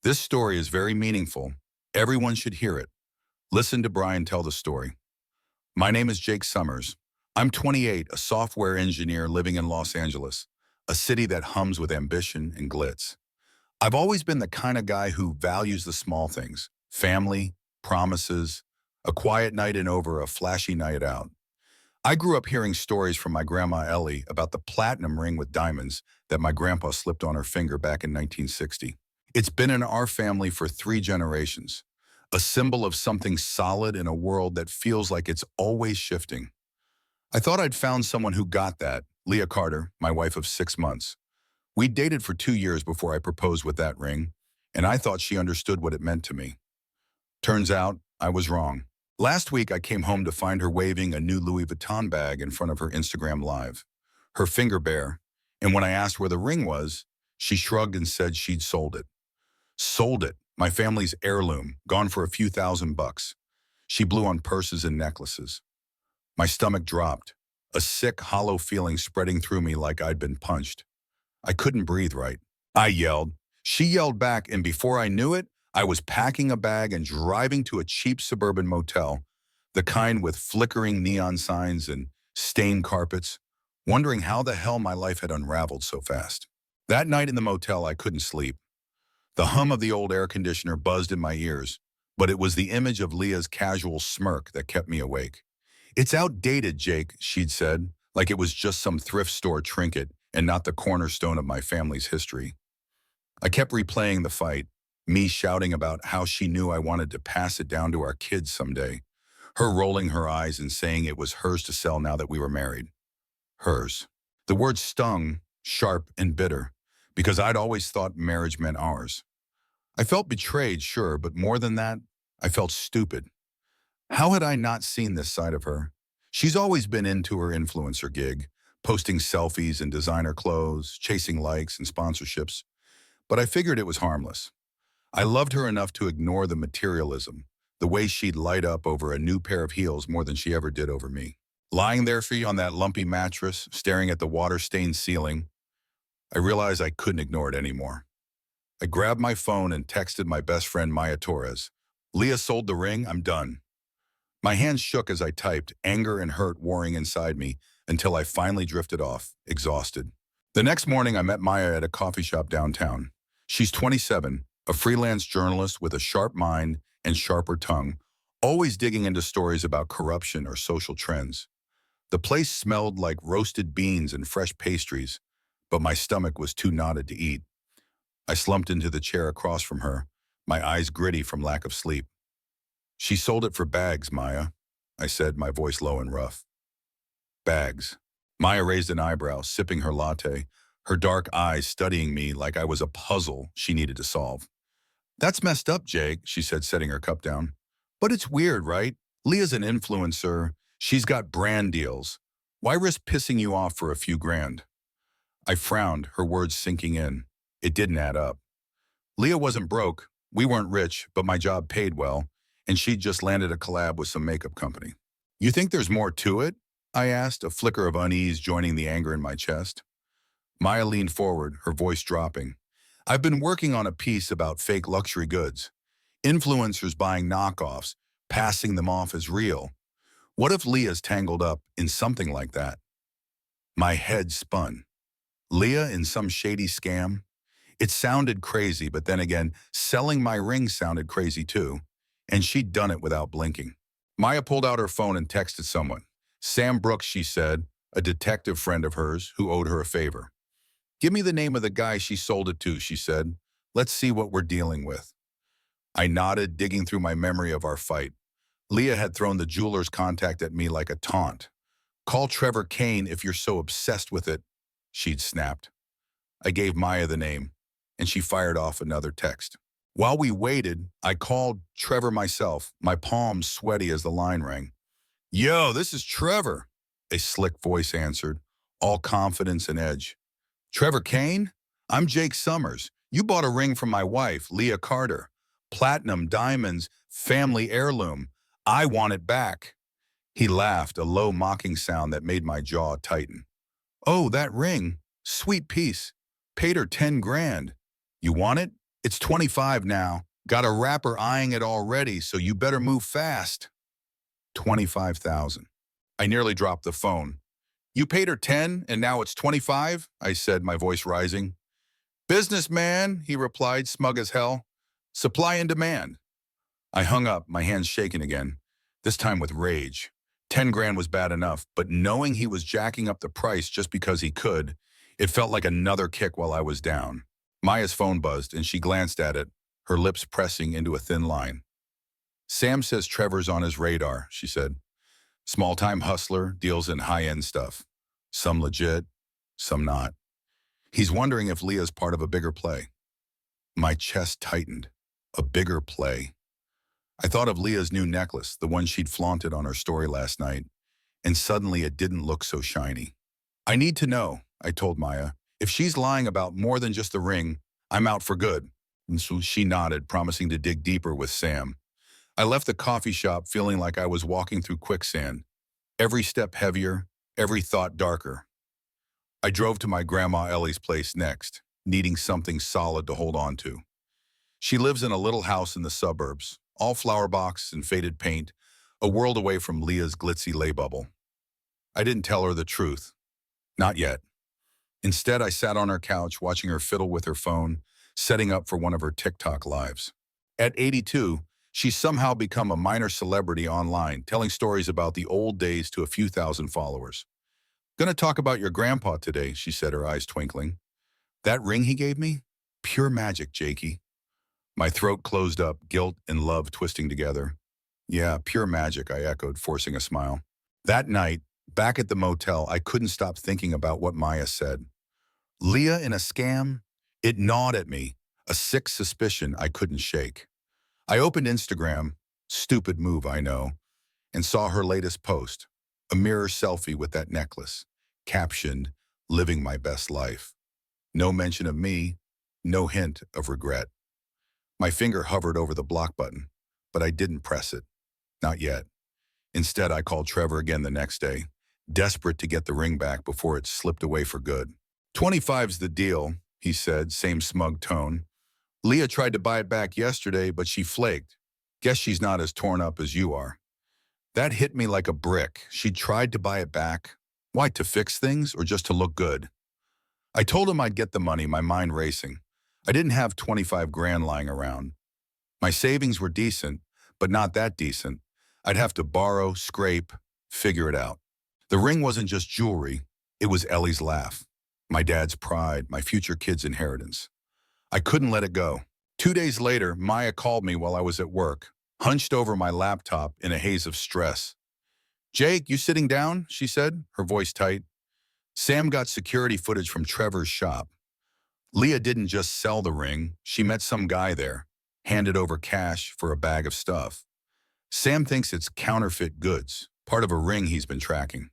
This story is very meaningful. Everyone should hear it. Listen to Brian tell the story. My name is Jake Summers. I'm 28, a software engineer living in Los Angeles, a city that hums with ambition and glitz. I've always been the kind of guy who values the small things, family, promises, a quiet night in over a flashy night out. I grew up hearing stories from my grandma Ellie about the platinum ring with diamonds that my grandpa slipped on her finger back in 1960. It's been in our family for 3 generations, a symbol of something solid in a world that feels like it's always shifting. I thought I'd found someone who got that, Leah Carter, my wife of 6 months. We dated for 2 years before I proposed with that ring, and I thought she understood what it meant to me. Turns out, I was wrong. Last week, I came home to find her waving a new Louis Vuitton bag in front of her Instagram Live, her finger bare, and when I asked where the ring was, she shrugged and said she'd sold it. Sold it, my family's heirloom, gone for a few $1,000s. She blew on purses and necklaces. My stomach dropped, a sick, hollow feeling spreading through me like I'd been punched. I couldn't breathe right. I yelled. She yelled back, and before I knew it, I was packing a bag and driving to a cheap suburban motel, the kind with flickering neon signs and stained carpets, wondering how the hell my life had unraveled so fast. That night in the motel, I couldn't sleep. The hum of the old air conditioner buzzed in my ears, but it was the image of Leah's casual smirk that kept me awake. "It's outdated, Jake," she'd said, like it was just some thrift store trinket and not the cornerstone of my family's history. I kept replaying the fight, me shouting about how she knew I wanted to pass it down to our kids someday, her rolling her eyes and saying it was hers to sell now that we were married. Hers. The word stung, sharp and bitter, because I'd always thought marriage meant ours. I felt betrayed, sure, but more than that, I felt stupid. How had I not seen this side of her? She's always been into her influencer gig, posting selfies and designer clothes, chasing likes and sponsorships, but I figured it was harmless. I loved her enough to ignore the materialism, the way she'd light up over a new pair of heels more than she ever did over me. Lying there for you on that lumpy mattress, staring at the water-stained ceiling, I realized I couldn't ignore it anymore. I grabbed my phone and texted my best friend Maya Torres. "Leah sold the ring, I'm done." My hands shook as I typed, anger and hurt warring inside me until I finally drifted off, exhausted. The next morning, I met Maya at a coffee shop downtown. She's 27, a freelance journalist with a sharp mind and sharper tongue, always digging into stories about corruption or social trends. The place smelled like roasted beans and fresh pastries, but my stomach was too knotted to eat. I slumped into the chair across from her, my eyes gritty from lack of sleep. "She sold it for bags, Maya," I said, my voice low and rough. Bags. Maya raised an eyebrow, sipping her latte, her dark eyes studying me like I was a puzzle she needed to solve. "That's messed up, Jake," she said, setting her cup down. "But it's weird, right? Leah's an influencer. She's got brand deals. Why risk pissing you off for a few grand?" I frowned, her words sinking in. It didn't add up. Leah wasn't broke. We weren't rich, but my job paid well, and she'd just landed a collab with some makeup company. "You think there's more to it?" I asked, a flicker of unease joining the anger in my chest. Maya leaned forward, her voice dropping. "I've been working on a piece about fake luxury goods. Influencers buying knockoffs, passing them off as real. What if Leah's tangled up in something like that?" My head spun. Leah in some shady scam? It sounded crazy, but then again, selling my ring sounded crazy too, and she'd done it without blinking. Maya pulled out her phone and texted someone. Sam Brooks, she said, a detective friend of hers who owed her a favor. "Give me the name of the guy she sold it to," she said. "Let's see what we're dealing with." I nodded, digging through my memory of our fight. Leah had thrown the jeweler's contact at me like a taunt. "Call Trevor Kane if you're so obsessed with it," she'd snapped. I gave Maya the name, and she fired off another text. While we waited, I called Trevor myself, my palms sweaty as the line rang. "Yo, this is Trevor," a slick voice answered, all confidence and edge. "Trevor Kane? I'm Jake Summers. You bought a ring from my wife, Leah Carter. Platinum, diamonds, family heirloom. I want it back." He laughed, a low mocking sound that made my jaw tighten. "Oh, that ring. Sweet piece. Paid her 10 grand. You want it?" It's 25 now. Got a rapper eyeing it already, so you better move fast. 25,000. I nearly dropped the phone. You paid her 10 and now it's 25? I said, my voice rising. Businessman, he replied, smug as hell. Supply and demand. I hung up, my hands shaking again, this time with rage. 10 grand was bad enough, but knowing he was jacking up the price just because he could, it felt like another kick while I was down. Maya's phone buzzed and she glanced at it, her lips pressing into a thin line. Sam says Trevor's on his radar, she said. Small-time hustler, deals in high-end stuff. Some legit, some not. He's wondering if Leah's part of a bigger play. My chest tightened. A bigger play. I thought of Leah's new necklace, the one she'd flaunted on her story last night, and suddenly it didn't look so shiny. I need to know, I told Maya. If she's lying about more than just the ring, I'm out for good. And so she nodded, promising to dig deeper with Sam. I left the coffee shop feeling like I was walking through quicksand. Every step heavier, every thought darker. I drove to my Grandma Ellie's place next, needing something solid to hold on to. She lives in a little house in the suburbs, all flower box and faded paint, a world away from Leah's glitzy lay bubble. I didn't tell her the truth. Not yet. Instead, I sat on her couch watching her fiddle with her phone, setting up for one of her TikTok lives. At 82, she's somehow become a minor celebrity online, telling stories about the old days to a few thousand followers. Gonna talk about your grandpa today, she said, her eyes twinkling. That ring he gave me? Pure magic, Jakey. My throat closed up, guilt and love twisting together. Yeah, pure magic, I echoed, forcing a smile. That night, back at the motel, I couldn't stop thinking about what Maya said. Leah in a scam? It gnawed at me, a sick suspicion I couldn't shake. I opened Instagram, stupid move I know, and saw her latest post, a mirror selfie with that necklace, captioned, living my best life. No mention of me, no hint of regret. My finger hovered over the block button, but I didn't press it. Not yet. Instead, I called Trevor again the next day, desperate to get the ring back before it slipped away for good. 25's the deal, he said, same smug tone. Leah tried to buy it back yesterday, but she flaked. Guess she's not as torn up as you are. That hit me like a brick. She tried to buy it back. Why, to fix things or just to look good? I told him I'd get the money, my mind racing. I didn't have 25 grand lying around. My savings were decent, but not that decent. I'd have to borrow, scrape, figure it out. The ring wasn't just jewelry. It was Ellie's laugh, my dad's pride, my future kid's inheritance. I couldn't let it go. 2 days later, Maya called me while I was at work, hunched over my laptop in a haze of stress. Jake, you sitting down? She said, her voice tight. Sam got security footage from Trevor's shop. Leah didn't just sell the ring. She met some guy there, handed over cash for a bag of stuff. Sam thinks it's counterfeit goods, part of a ring he's been tracking.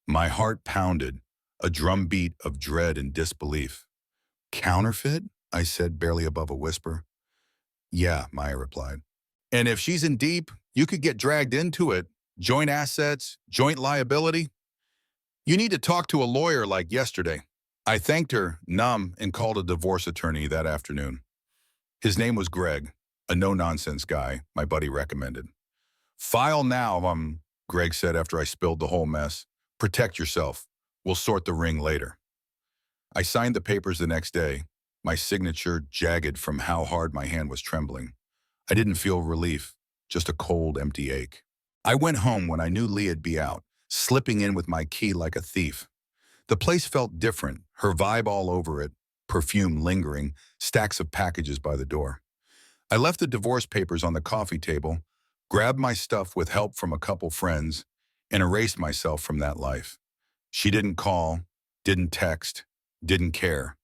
My heart pounded, a drumbeat of dread and disbelief. Counterfeit? I said, barely above a whisper. Yeah, Maya replied. And if she's in deep, you could get dragged into it. Joint assets, joint liability. You need to talk to a lawyer like yesterday. I thanked her, numb, and called a divorce attorney that afternoon. His name was Greg, a no-nonsense guy my buddy recommended. File now, Greg said after I spilled the whole mess. Protect yourself. We'll sort the ring later. I signed the papers the next day, my signature jagged from how hard my hand was trembling. I didn't feel relief, just a cold, empty ache. I went home when I knew Leah'd be out, slipping in with my key like a thief. The place felt different, her vibe all over it, perfume lingering, stacks of packages by the door. I left the divorce papers on the coffee table, grabbed my stuff with help from a couple friends, and erased myself from that life. She didn't call, didn't text, didn't care.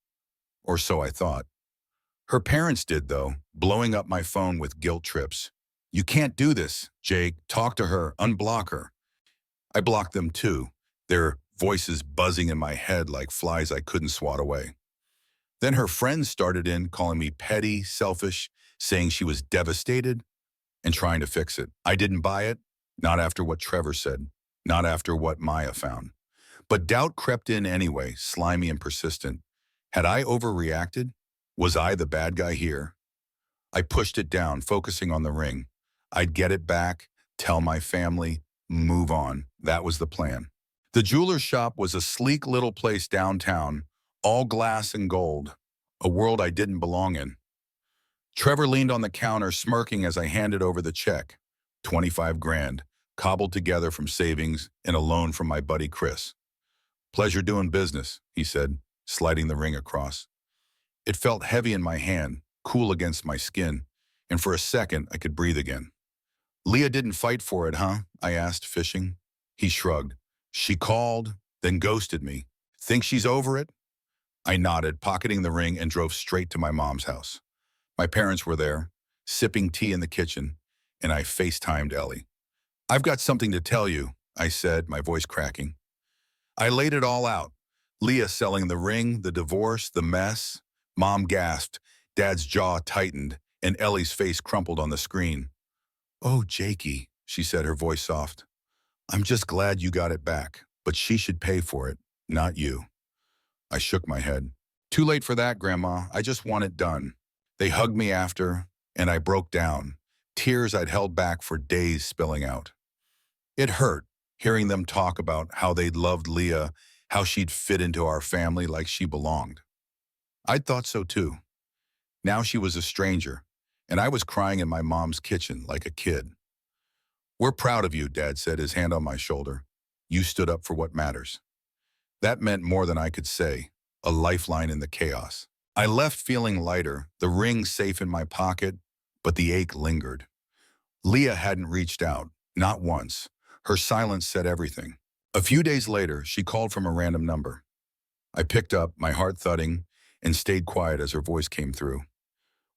Or so I thought. Her parents did, though, blowing up my phone with guilt trips. You can't do this, Jake. Talk to her, unblock her. I blocked them too, their voices buzzing in my head like flies I couldn't swat away. Then her friends started in, calling me petty, selfish, saying she was devastated and trying to fix it. I didn't buy it, not after what Trevor said, not after what Maya found. But doubt crept in anyway, slimy and persistent. Had I overreacted? Was I the bad guy here? I pushed it down, focusing on the ring. I'd get it back, tell my family, move on. That was the plan. The jeweler's shop was a sleek little place downtown, all glass and gold, a world I didn't belong in. Trevor leaned on the counter, smirking as I handed over the check. 25 grand, cobbled together from savings and a loan from my buddy Chris. Pleasure doing business, he said, sliding the ring across. It felt heavy in my hand, cool against my skin, and for a second I could breathe again. Leah didn't fight for it, huh? I asked, fishing. He shrugged. She called, then ghosted me. Think she's over it? I nodded, pocketing the ring, and drove straight to my mom's house. My parents were there, sipping tea in the kitchen, and I FaceTimed Ellie. I've got something to tell you, I said, my voice cracking. I laid it all out. Leah selling the ring, the divorce, the mess. Mom gasped, Dad's jaw tightened, and Ellie's face crumpled on the screen. Oh, Jakey, she said, her voice soft. I'm just glad you got it back, but she should pay for it, not you. I shook my head. Too late for that, Grandma. I just want it done. They hugged me after, and I broke down, tears I'd held back for days spilling out. It hurt, hearing them talk about how they'd loved Leah, how she'd fit into our family like she belonged. I'd thought so too. Now she was a stranger, and I was crying in my mom's kitchen like a kid. We're proud of you, Dad said, his hand on my shoulder. You stood up for what matters. That meant more than I could say, a lifeline in the chaos. I left feeling lighter, the ring safe in my pocket, but the ache lingered. Leah hadn't reached out, not once. Her silence said everything. A few days later, she called from a random number. I picked up, my heart thudding, and stayed quiet as her voice came through.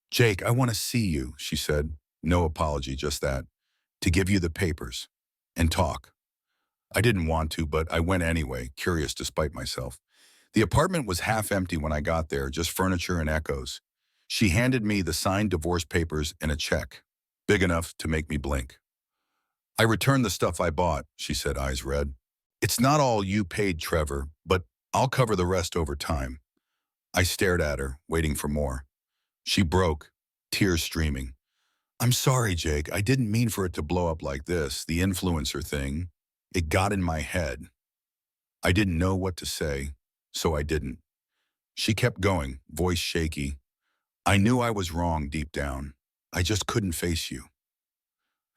Jake, I want to see you, she said. No apology, just that. To give you the papers. And talk. I didn't want to, but I went anyway, curious despite myself. The apartment was half empty when I got there, just furniture and echoes. She handed me the signed divorce papers and a check, big enough to make me blink. I returned the stuff I bought, she said, eyes red. It's not all you paid, Trevor, but I'll cover the rest over time. I stared at her, waiting for more. She broke, tears streaming. I'm sorry, Jake. I didn't mean for it to blow up like this, the influencer thing. It got in my head. I didn't know what to say, so I didn't. She kept going, voice shaky. I knew I was wrong deep down. I just couldn't face you.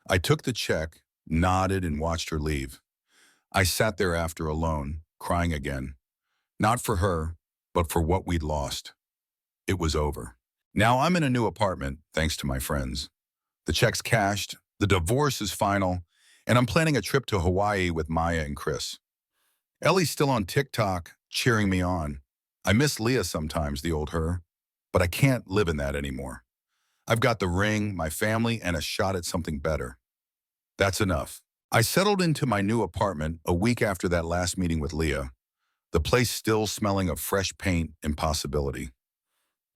I took the check, nodded, and watched her leave. I sat there after alone, crying again. Not for her, but for what we'd lost. It was over. Now I'm in a new apartment, thanks to my friends. The check's cashed, the divorce is final, and I'm planning a trip to Hawaii with Maya and Chris. Ellie's still on TikTok, cheering me on. I miss Leah sometimes, the old her, but I can't live in that anymore. I've got the ring, my family, and a shot at something better. That's enough. I settled into my new apartment a week after that last meeting with Leah, the place still smelling of fresh paint and possibility.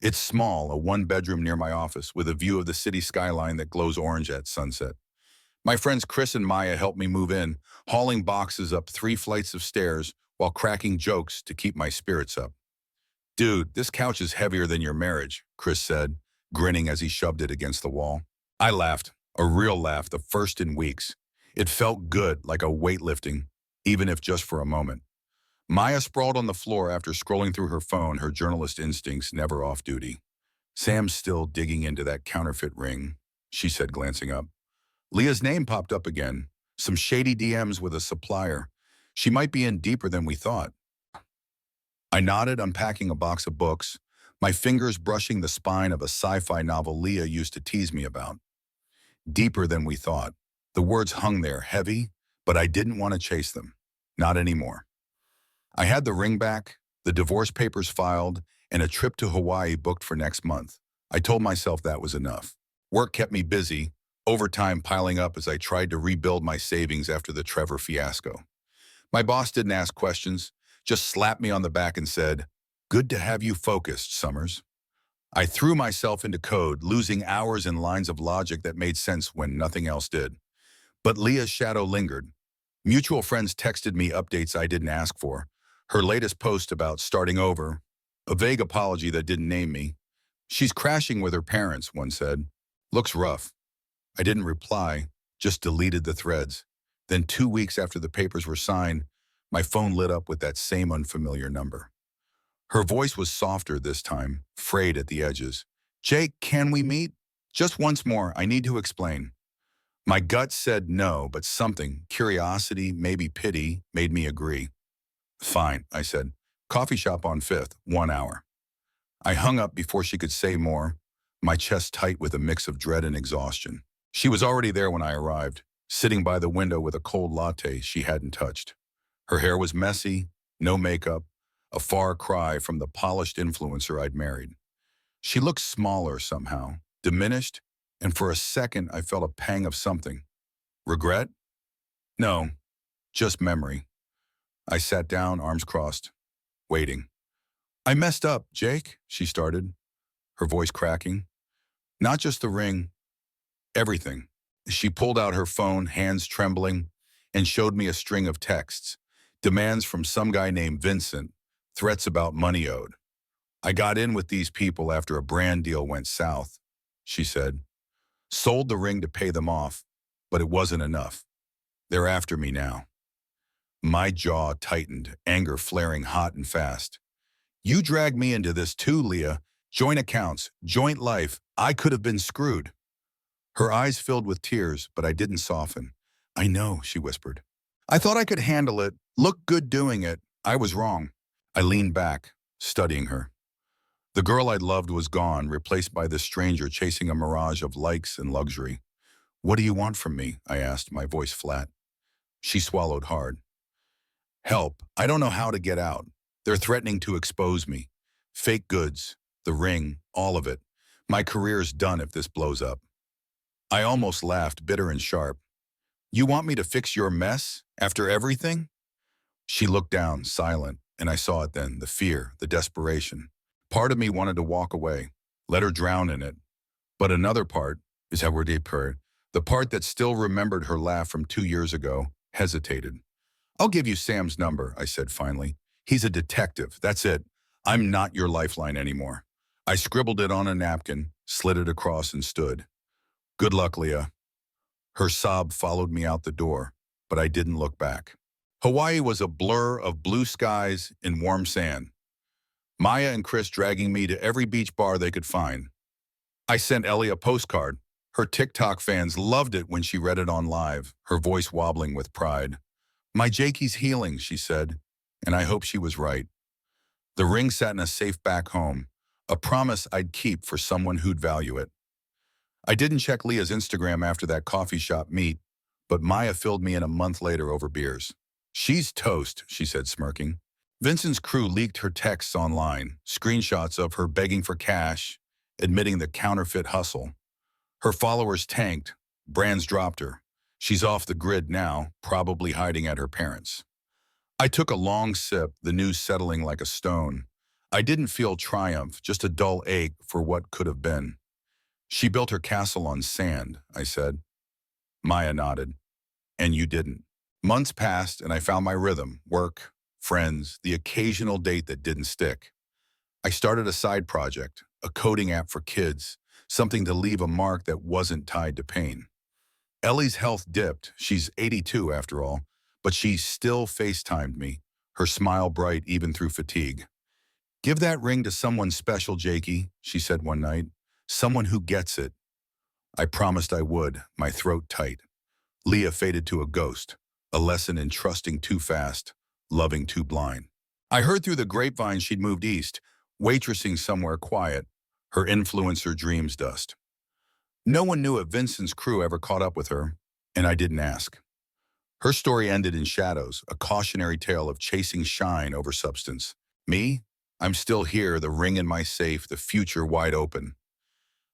It's small, a one-bedroom near my office with a view of the city skyline that glows orange at sunset. My friends Chris and Maya helped me move in, hauling boxes up 3 flights of stairs while cracking jokes to keep my spirits up. Dude, this couch is heavier than your marriage, Chris said, grinning as he shoved it against the wall. I laughed, a real laugh, the first in weeks. It felt good, like a weightlifting, even if just for a moment. Maya sprawled on the floor after scrolling through her phone, her journalist instincts never off duty. Sam's still digging into that counterfeit ring, she said, glancing up. Leah's name popped up again, some shady DMs with a supplier. She might be in deeper than we thought. I nodded, unpacking a box of books, my fingers brushing the spine of a sci-fi novel Leah used to tease me about. Deeper than we thought. The words hung there, heavy, but I didn't want to chase them. Not anymore. I had the ring back, the divorce papers filed, and a trip to Hawaii booked for next month. I told myself that was enough. Work kept me busy, overtime piling up as I tried to rebuild my savings after the Trevor fiasco. My boss didn't ask questions, just slapped me on the back and said, "Good to have you focused, Summers." I threw myself into code, losing hours in lines of logic that made sense when nothing else did. But Leah's shadow lingered. Mutual friends texted me updates I didn't ask for. Her latest post about starting over, a vague apology that didn't name me, She's crashing with her parents, one said. Looks rough. I didn't reply, just deleted the threads. Then 2 weeks after the papers were signed, my phone lit up with that same unfamiliar number. Her voice was softer this time, frayed at the edges. Jake, can we meet? Just once more, I need to explain. My gut said no, but something, curiosity, maybe pity, made me agree. Fine, I said. Coffee shop on 5th, 1 hour. I hung up before she could say more, my chest tight with a mix of dread and exhaustion. She was already there when I arrived, sitting by the window with a cold latte she hadn't touched. Her hair was messy, no makeup, a far cry from the polished influencer I'd married. She looked smaller somehow, diminished, and for a second I felt a pang of something. Regret? No, just memory. I sat down, arms crossed, waiting. I messed up, Jake, she started, her voice cracking. Not just the ring, everything. She pulled out her phone, hands trembling, and showed me a string of texts. Demands from some guy named Vincent, threats about money owed. I got in with these people after a brand deal went south, she said. Sold the ring to pay them off, but it wasn't enough. They're after me now. My jaw tightened, anger flaring hot and fast. You dragged me into this too, Leah. Joint accounts, joint life. I could have been screwed. Her eyes filled with tears, but I didn't soften. I know, she whispered. I thought I could handle it, look good doing it. I was wrong. I leaned back, studying her. The girl I'd loved was gone, replaced by this stranger chasing a mirage of likes and luxury. What do you want from me? I asked, my voice flat. She swallowed hard. Help. I don't know how to get out. They're threatening to expose me. Fake goods, the ring, all of it. My career's done if this blows up. I almost laughed, bitter and sharp. You want me to fix your mess after everything? She looked down, silent, and I saw it then, the fear, the desperation. Part of me wanted to walk away, let her drown in it. But another part, the part that still remembered her laugh from 2 years ago, hesitated. I'll give you Sam's number, I said finally. He's a detective, that's it. I'm not your lifeline anymore. I scribbled it on a napkin, slid it across and stood. Good luck, Leah. Her sob followed me out the door, but I didn't look back. Hawaii was a blur of blue skies and warm sand. Maya and Chris dragging me to every beach bar they could find. I sent Ellie a postcard. Her TikTok fans loved it when she read it on live, her voice wobbling with pride. My Jakey's healing, she said, and I hope she was right. The ring sat in a safe back home, a promise I'd keep for someone who'd value it. I didn't check Leah's Instagram after that coffee shop meet, but Maya filled me in a month later over beers. She's toast, she said, smirking. Vincent's crew leaked her texts online, screenshots of her begging for cash, admitting the counterfeit hustle. Her followers tanked, brands dropped her. She's off the grid now, probably hiding at her parents'. I took a long sip, the news settling like a stone. I didn't feel triumph, just a dull ache for what could have been. She built her castle on sand, I said. Maya nodded. And you didn't. Months passed and I found my rhythm, work, friends, the occasional date that didn't stick. I started a side project, a coding app for kids, something to leave a mark that wasn't tied to pain. Ellie's health dipped. She's 82 after all, but she still FaceTimed me, her smile bright even through fatigue. Give that ring to someone special, Jakey, she said one night. Someone who gets it. I promised I would, my throat tight. Leah faded to a ghost, a lesson in trusting too fast, loving too blind. I heard through the grapevine she'd moved east, waitressing somewhere quiet, her influencer dreams dust. No one knew if Vincent's crew ever caught up with her, and I didn't ask. Her story ended in shadows, a cautionary tale of chasing shine over substance. Me? I'm still here, the ring in my safe, the future wide open.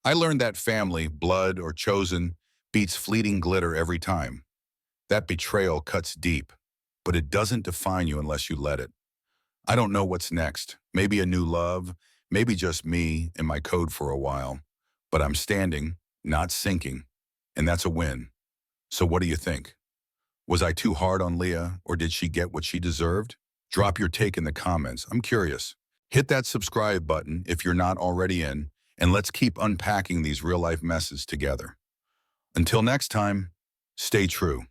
I learned that family, blood or chosen, beats fleeting glitter every time. That betrayal cuts deep, but it doesn't define you unless you let it. I don't know what's next. Maybe a new love, maybe just me and my code for a while. But I'm standing, not sinking, and that's a win. So what do you think? Was I too hard on Leah, or did she get what she deserved? Drop your take in the comments. I'm curious. Hit that subscribe button if you're not already in, and let's keep unpacking these real-life messes together. Until next time, stay true.